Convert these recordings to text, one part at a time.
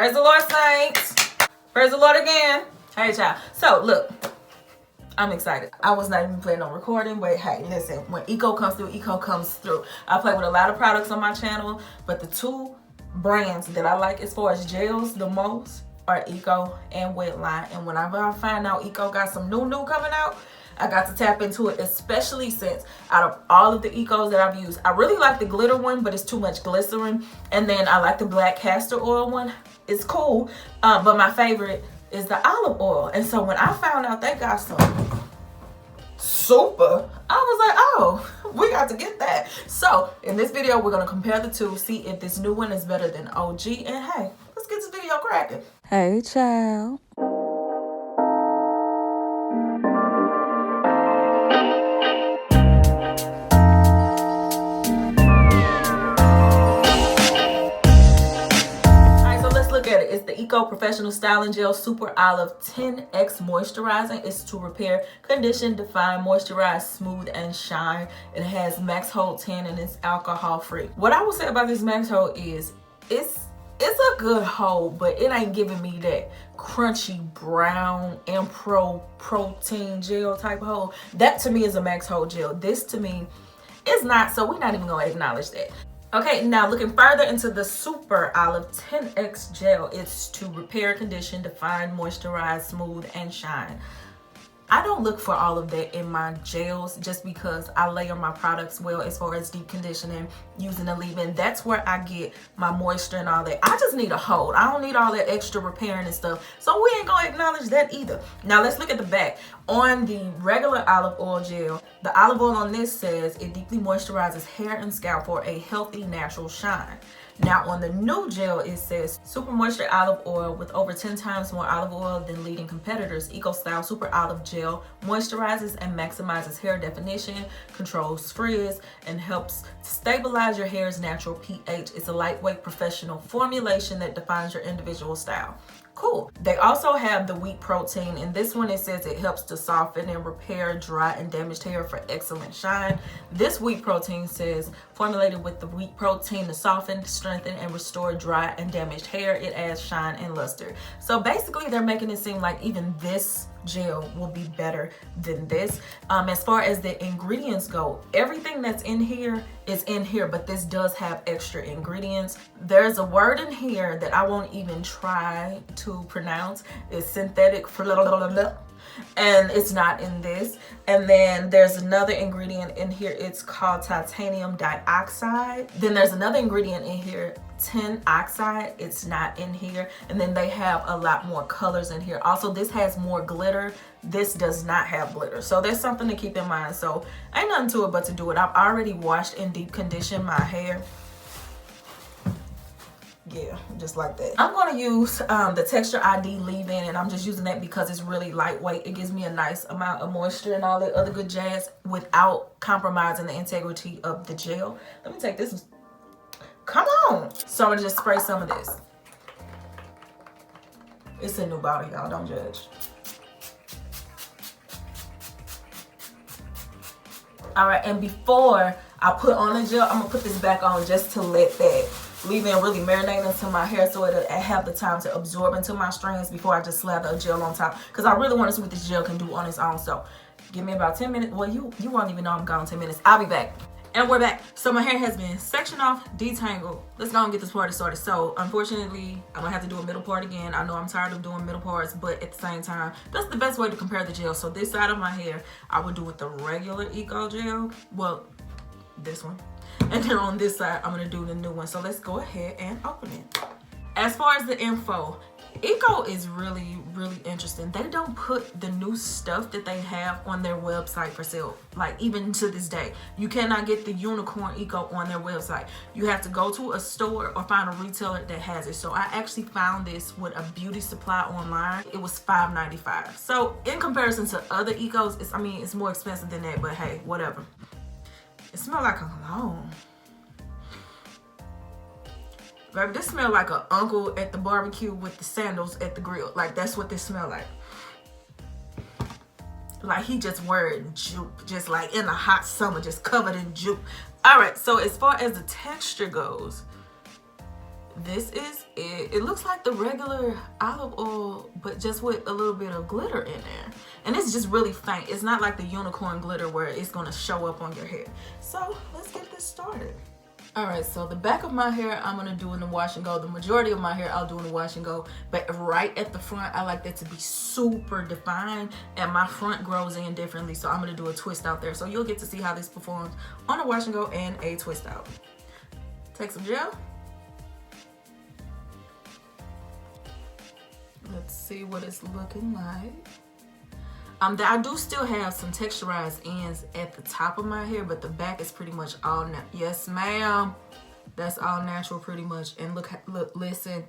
Praise the Lord, saints. Praise the Lord again. Hey, child. So, look. I'm excited. I was not even planning on recording, but hey, listen. When Eco comes through, Eco comes through. I play with a lot of products on my channel, but the two brands that I like as far as gels the most are Eco and Wetline. And whenever I find out Eco got some new coming out, I got to tap into it, especially since out of all of the Ecos that I've used, I really like the glitter one, but it's too much glycerin. And then I like the black castor oil one. It's cool, but my favorite is the olive oil. And so when I found out they got some super, I was like, oh, we got to get that. So in this video, we're going to compare the two, see if this new one is better than OG. And hey, let's get this video cracking. Hey, child. It's the Eco Professional Styling Gel Super Olive 10X Moisturizing. It's to repair, condition, define, moisturize, smooth, and shine. It has max hold 10 and it's alcohol free. What I will say about this max hold is it's a good hold, but it ain't giving me that crunchy brown and protein gel type hold. That to me is a max hold gel. This to me is not, so we're not even gonna acknowledge that. Okay, now looking further into the Super Olive 10X Gel, it's to repair, condition, define, moisturize, smooth, and shine. I don't look for all of that in my gels just because I layer my products well as far as deep conditioning, using a leave-in. That's where I get my moisture and all that. I just need a hold. I don't need all that extra repairing and stuff. So we ain't gonna acknowledge that either. Now let's look at the back. On the regular olive oil gel, the olive oil on this says it deeply moisturizes hair and scalp for a healthy, natural shine. Now on the new gel, it says super moisture olive oil with over 10 times more olive oil than leading competitors. Eco Style Super Olive Gel moisturizes and maximizes hair definition, controls frizz, and helps stabilize your hair's natural pH. It's a lightweight professional formulation that defines your individual style. Cool. They also have the wheat protein. In this one, it says it helps to soften and repair dry and damaged hair for excellent shine. This wheat protein says formulated with the wheat protein to soften, strengthen, and restore dry and damaged hair. It adds shine and luster. So basically, they're making it seem like even this gel will be better than this. As far as the ingredients go, everything that's in here is in here, but this does have extra ingredients. There's a word in here that I won't even try to pronounce. It's synthetic, and it's not in this. And then there's another ingredient in here. It's called titanium dioxide. Then there's another ingredient in here, tin oxide. It's not in here. And then they have a lot more colors in here. Also, this has more glitter. This does not have glitter. So there's something to keep in mind. So ain't nothing to it but to do it. I've already washed and deep conditioned my hair. Yeah, just like that. I'm going to use the Texture ID leave-in, and I'm just using that because it's really lightweight. It gives me a nice amount of moisture and all that other good jazz without compromising the integrity of the gel. Let me take this. Come on. So I'm going to just spray some of this. It's a new bottle, y'all. Don't judge. All right, and before I put on the gel, I'm going to put this back on just to let that leave-in really marinate into my hair so it'll have the time to absorb into my strands before I just slather a gel on top. Because I really want to see what this gel can do on its own. So give me about 10 minutes. Well, you won't even know I'm gone 10 minutes. I'll be back. And we're back. So my hair has been sectioned off, detangled. Let's go and get this party started. So unfortunately, I'm gonna have to do a middle part again. I know I'm tired of doing middle parts, but at the same time, that's the best way to compare the gel. So this side of my hair, I would do with the regular Eco gel. Well, this one. And then on this side, I'm gonna do the new one. So let's go ahead and open it. As far as the info, Eco is really, really interesting. They don't put the new stuff that they have on their website for sale. Like even to this day, you cannot get the unicorn Eco on their website. You have to go to a store or find a retailer that has it. So I actually found this with a beauty supply online. It was $5.95. So in comparison to other Ecos, it's more expensive than that, but hey, whatever. It smells like a cologne. Baby, this smells like an uncle at the barbecue with the sandals at the grill. Like, that's what this smells like. Like, he just wearing jupe. Just like in the hot summer, just covered in jupe. All right, so as far as the texture goes, this is it. It looks like the regular olive oil, but just with a little bit of glitter in there. And it's just really faint. It's not like the unicorn glitter where it's gonna show up on your hair. So let's get this started. All right, so the back of my hair, I'm gonna do in the wash and go. The majority of my hair, I'll do in the wash and go. But right at the front, I like that to be super defined, and my front grows in differently. So I'm gonna do a twist out there. So you'll get to see how this performs on a wash and go and a twist out. Take some gel. Let's see what it's looking like. I do still have some texturized ends at the top of my hair, but the back is pretty much all yes, ma'am. That's all natural pretty much. And look, listen,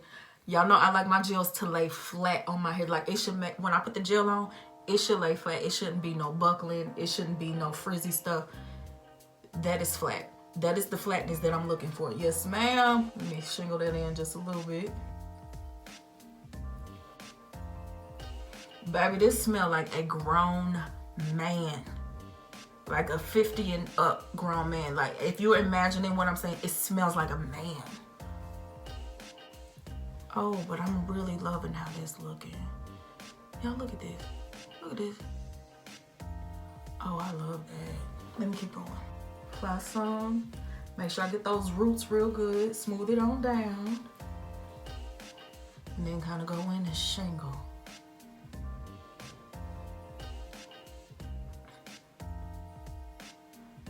y'all know I like my gels to lay flat on my hair. Like it should make, when I put the gel on, it should lay flat. It shouldn't be no buckling. It shouldn't be no frizzy stuff. That is flat. That is the flatness that I'm looking for. Yes, ma'am. Let me shingle that in just a little bit. Baby, this smells like a grown man. Like a 50 and up grown man. Like if you're imagining what I'm saying, it smells like a man. Oh, but I'm really loving how this looking. Y'all look at this. Look at this. Oh, I love that. Let me keep going. Apply some. Make sure I get those roots real good. Smooth it on down. And then kind of go in and shingle.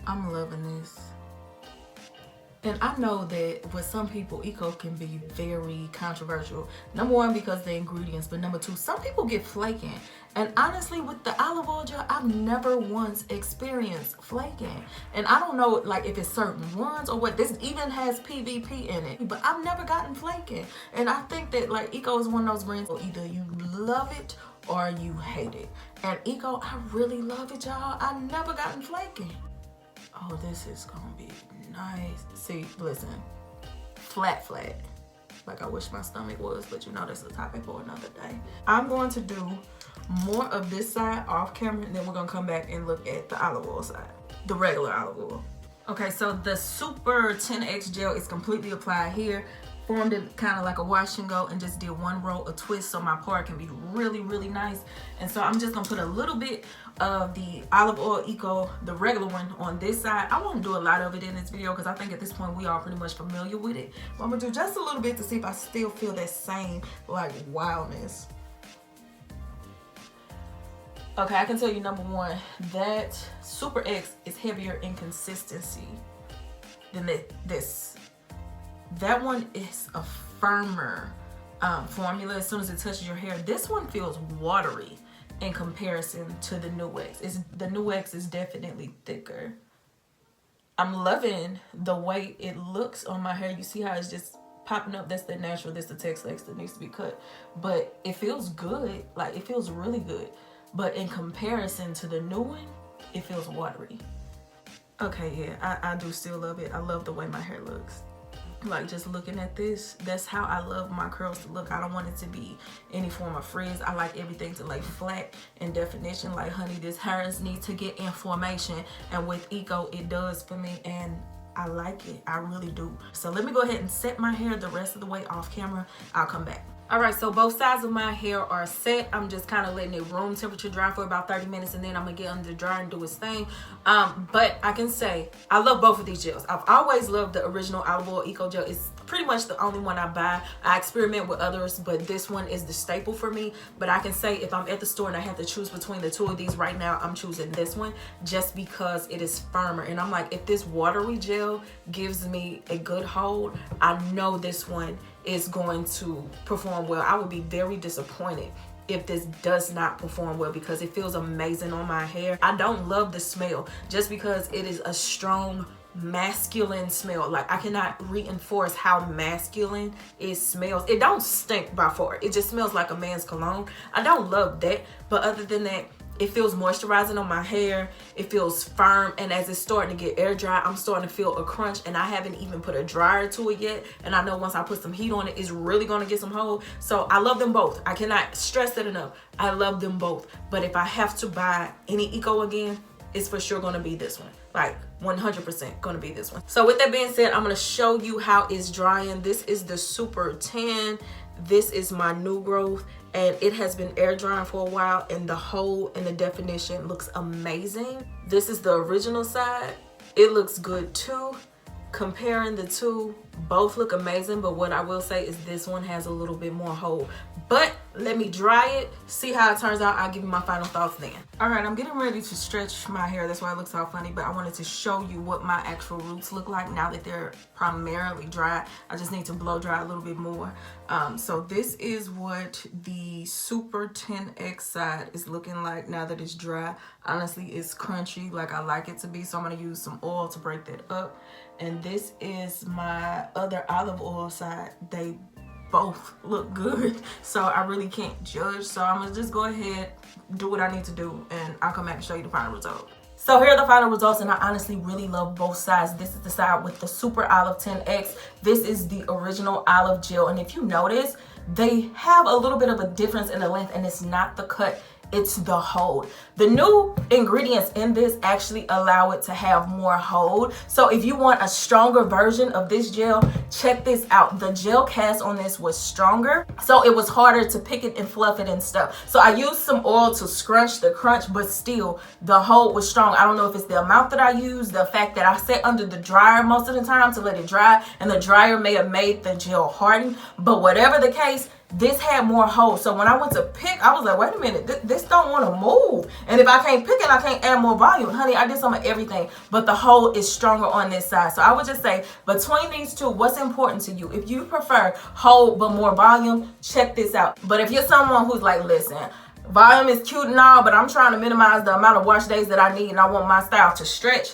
I'm loving this. And I know that with some people, eco can be very controversial. Number one, because the ingredients, but number two, some people get flaking. And honestly, with the olive oil gel, I've never once experienced flaking. And I don't know like if it's certain ones or what. This even has PVP in it, but I've never gotten flaking. And I think that like eco is one of those brands, either you love it or you hate it. And eco, I really love it, y'all. I've never gotten flaking. Oh, this is gonna be nice. See, listen, flat. Like I wish my stomach was, but you know that's a topic for another day. I'm going to do more of this side off camera, and then we're gonna come back and look at the olive oil side, the regular olive oil. Okay, so the Super 10X gel is completely applied here. Formed it kind of like a wash and go and just did one roll of twist so my part can be really nice. And so I'm just gonna put a little bit of the olive oil eco, the regular one, on this side. I won't do a lot of it in this video because I think at this point we are pretty much familiar with it, but I'm gonna do just a little bit to see if I still feel that same like wildness. Okay, I can tell you number one, that Super X is heavier in consistency than this. That one is a firmer formula as soon as it touches your hair. This one feels watery in comparison to the New X. The New X is definitely thicker. I'm loving the way it looks on my hair. You see how it's just popping up? That's the natural, that's the texlax that needs to be cut. But it feels good, like it feels really good. But in comparison to the new one, it feels watery. Okay, yeah, I do still love it. I love the way my hair looks. Like just looking at this, that's how I love my curls to look. I don't want it to be any form of frizz. I like everything to lay flat in definition. Like honey, this hairs need to get information, and with eco it does for me, and I like it. I really do. So let me go ahead and set my hair the rest of the way off camera. I'll come back. All right, so both sides of my hair are set. I'm just kind of letting it room temperature dry for about 30 minutes, and then I'm gonna get under the dryer and do its thing. But I can say I love both of these gels. I've always loved the original olive oil eco gel. It's pretty much the only one I buy. I experiment with others, but this one is the staple for me. But I can say if I'm at the store and I have to choose between the two of these right now, I'm choosing this one just because it is firmer. And I'm like, if this watery gel gives me a good hold, I know this one is going to perform well. I would be very disappointed if this does not perform well because it feels amazing on my hair. I don't love the smell just because it is a strong masculine smell. Like I cannot reinforce how masculine it smells. It don't stink by far. It just smells like a man's cologne. I don't love that, but other than that, it feels moisturizing on my hair. It feels firm, and as it's starting to get air dry, I'm starting to feel a crunch, and I haven't even put a dryer to it yet. And I know once I put some heat on it, it's really gonna get some hold. So I love them both. I cannot stress that enough. I love them both. But if I have to buy any eco again, it's for sure gonna be this one. Like 100% gonna be this one. So with that being said, I'm gonna show you how it's drying. This is the Super Tan. This is my new growth, and it has been air drying for a while, and the hold and the definition looks amazing. This is the original side. It looks good too. Comparing the two, both look amazing, but what I will say is this one has a little bit more hold. But let me dry it, see how it turns out. I'll give you my final thoughts then. All right, I'm getting ready to stretch my hair. That's why it looks all funny, but I wanted to show you what my actual roots look like now that they're primarily dry. I just need to blow dry a little bit more. So this is what the Super 10X side is looking like now that it's dry. Honestly, it's crunchy like I like it to be, so I'm gonna use some oil to break that up. And this is my other olive oil side. They both look good, so I really can't judge. So I'm gonna just go ahead, do what I need to do, and I'll come back and show you the final result. So here are the final results, and I honestly really love both sides. This is the side with the Super Olive 10X. This is the original olive gel, and if you notice, they have a little bit of a difference in the length, and it's not the cut, it's the hold. The new ingredients in this actually allow it to have more hold. So if you want a stronger version of this gel, check this out. The gel cast on this was stronger, so it was harder to pick it and fluff it and stuff. So I used some oil to scrunch the crunch, but still the hold was strong. I don't know if it's the amount that I used, the fact that I sat under the dryer most of the time to let it dry, and the dryer may have made the gel harden, but whatever the case, this had more hold. So when I went to pick, I was like, wait a minute, this don't want to move. And if I can't pick it, I can't add more volume. Honey, I did some of everything, but the hold is stronger on this side. So I would just say, between these two, what's important to you? If you prefer hold but more volume, check this out. But if you're someone who's like, listen, volume is cute and all, but I'm trying to minimize the amount of wash days that I need and I want my style to stretch,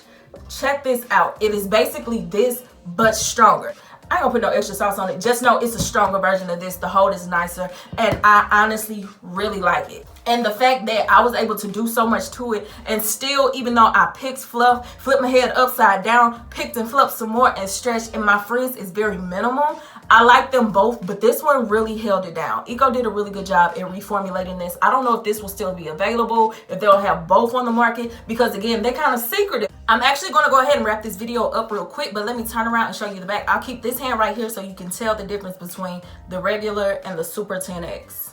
check this out. It is basically this, but stronger. I ain't gonna put no extra sauce on it. Just know it's a stronger version of this. The hold is nicer, and I honestly really like it. And the fact that I was able to do so much to it, and still, even though I picked fluff, flipped my head upside down, picked and fluffed some more and stretched, and my frizz is very minimal. I like them both, but this one really held it down. Eco did a really good job in reformulating this. I don't know if this will still be available, if they'll have both on the market, because again, they're kind of secretive. I'm actually going to go ahead and wrap this video up real quick, but let me turn around and show you the back. I'll keep this hand right here so you can tell the difference between the regular and the Super 10X.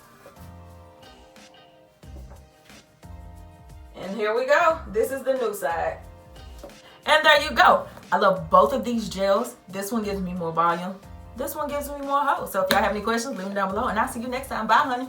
And here we go. This is the new side. And there you go. I love both of these gels. This one gives me more volume. This one gives me more hold. So if y'all have any questions, leave them down below, and I'll see you next time. Bye, honey.